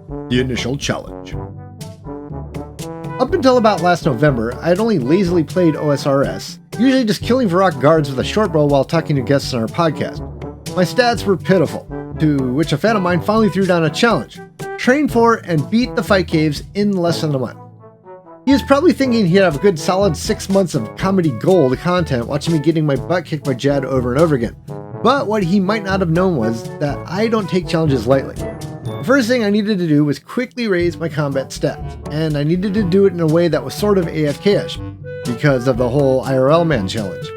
The initial challenge. Up until about last November, I had only lazily played OSRS, usually just killing Varrock guards with a short bow while talking to guests on our podcast. My stats were pitiful, to which a fan of mine finally threw down a challenge: train for and beat the fight caves in less than a month. He was probably thinking he'd have a good solid 6 months of comedy gold content watching me getting my butt kicked by Jad over and over again. But what he might not have known was that I don't take challenges lightly. The first thing I needed to do was quickly raise my combat stats, and I needed to do it in a way that was sort of AFK-ish, because of the whole IRL-Man challenge.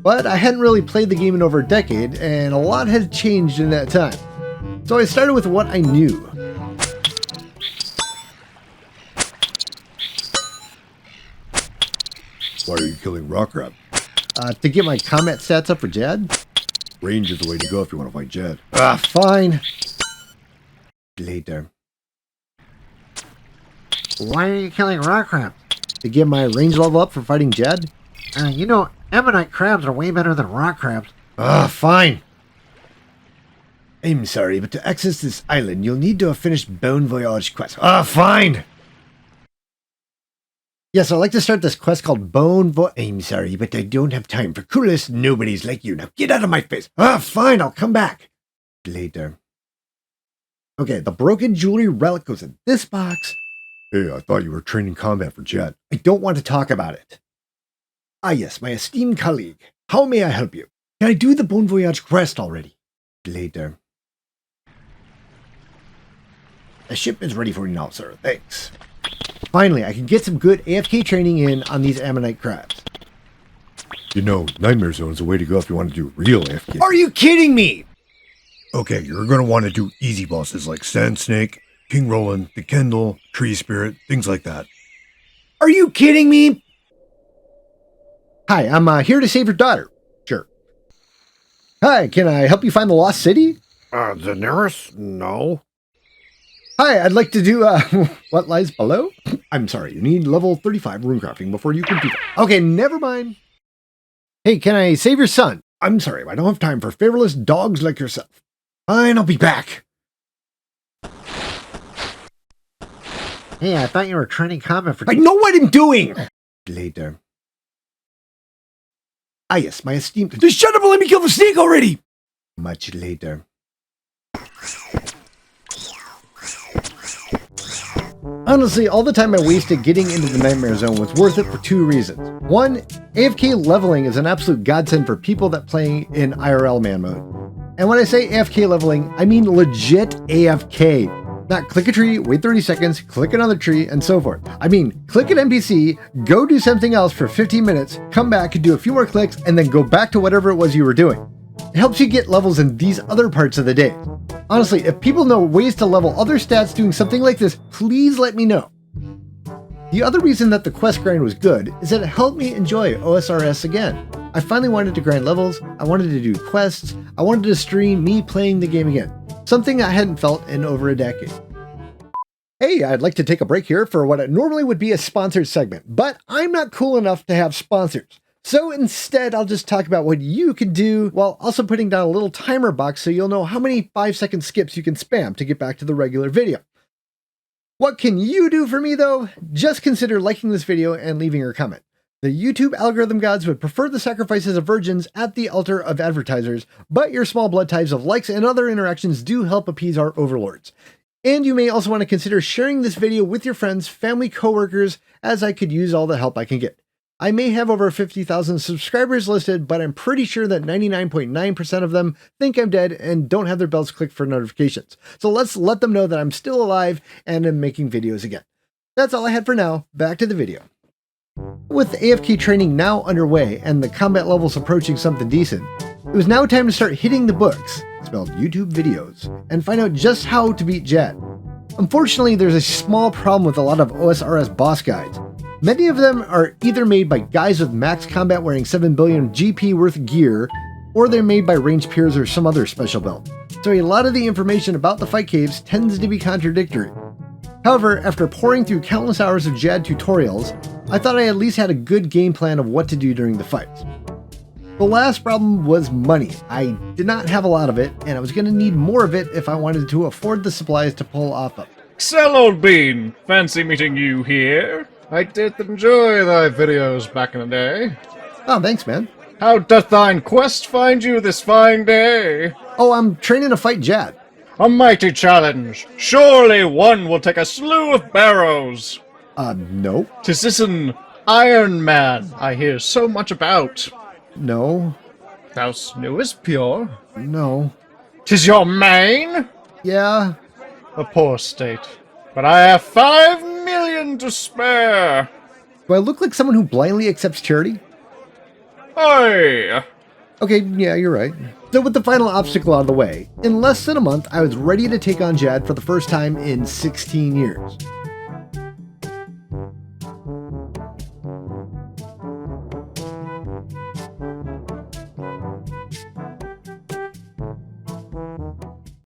But I hadn't really played the game in over a decade, and a lot had changed in that time. So I started with what I knew. Why are you killing rock crab? To get my combat stats up for Jad? Range is the way to go if you want to fight Jad. Fine. Later. Why are you killing rock crabs? To get my range level up for fighting Jad? You know, ammonite crabs are way better than rock crabs. Fine. I'm sorry, but to access this island, you'll need to have finished Bon Voyage quest. Fine. Yes, I'd like to start this quest called I'm sorry, but I don't have time for coolest nobodies like you. Now get out of my face. Fine, I'll come back. Later. Okay, the broken jewelry relic goes in this box. Hey, I thought you were training combat for Jad. I don't want to talk about it. Yes, my esteemed colleague. How may I help you? Can I do the Bon Voyage quest already? Later. The ship is ready for you now, sir. Thanks. Finally, I can get some good AFK training in on these ammonite crabs. You know, Nightmare Zone is the way to go if you want to do real AFK. Are you kidding me? Okay, you're going to want to do easy bosses like Sand Snake, King Roland, the Kendall, Tree Spirit, things like that. Are you kidding me? Hi, I'm here to save your daughter. Sure. Hi, can I help you find the lost city? The nearest? No. Hi, I'd like to do, what lies below? I'm sorry, you need level 35 runecrafting before you can do that. Okay, never mind. Hey, can I save your son? I'm sorry, I don't have time for favorless dogs like yourself. Fine, I'll be back. Hey, I thought you were training combat for... I know what I'm doing! Later. Yes, my esteemed... Just shut up and let me kill the snake already! Much later. Honestly, all the time I wasted getting into the Nightmare Zone was worth it for two reasons. One, AFK leveling is an absolute godsend for people that play in IRL-Man mode. And when I say AFK leveling, I mean legit AFK. Not click a tree, wait 30 seconds, click another tree, and so forth. I mean, click an NPC, go do something else for 15 minutes, come back and do a few more clicks, and then go back to whatever it was you were doing. It helps you get levels in these other parts of the day. Honestly, if people know ways to level other stats doing something like this, please let me know. The other reason that the quest grind was good is that it helped me enjoy OSRS again. I finally wanted to grind levels, I wanted to do quests, I wanted to stream me playing the game again. Something I hadn't felt in over a decade. Hey, I'd like to take a break here for what normally would be a sponsored segment, but I'm not cool enough to have sponsors. So instead, I'll just talk about what you can do while also putting down a little timer box so you'll know how many 5-second skips you can spam to get back to the regular video. What can you do for me though? Just consider liking this video and leaving your comment. The YouTube algorithm gods would prefer the sacrifices of virgins at the altar of advertisers, but your small blood types of likes and other interactions do help appease our overlords. And you may also want to consider sharing this video with your friends, family, coworkers, as I could use all the help I can get. I may have over 50,000 subscribers listed, but I'm pretty sure that 99.9% of them think I'm dead and don't have their bells clicked for notifications. So let's let them know that I'm still alive and am making videos again. That's all I had for now. Back to the video. With AFK training now underway and the combat levels approaching something decent, it was now time to start hitting the books, spelled YouTube videos, and find out just how to beat Jad. Unfortunately, there's a small problem with a lot of OSRS boss guides. Many of them are either made by guys with max combat wearing 7 billion GP worth gear, or they're made by ranged peers or some other special build. So a lot of the information about the fight caves tends to be contradictory. However, after pouring through countless hours of Jad tutorials, I thought I at least had a good game plan of what to do during the fights. The last problem was money. I did not have a lot of it, and I was going to need more of it if I wanted to afford the supplies to pull off Excel, old bean. Fancy meeting you here. I did enjoy thy videos back in the day. Oh, thanks, man. How doth thine quest find you this fine day? Oh, I'm training to fight Jad. A mighty challenge. Surely one will take a slew of barrows. Nope. 'Tis this an IRL-Man I hear so much about. No. Thou knewest pure. No. 'Tis your mane? Yeah. A poor state. But I have 5 million to spare. Do I look like someone who blindly accepts charity? Aye. Okay, yeah, you're right. So with the final obstacle out of the way, in less than a month, I was ready to take on Jad for the first time in 16 years.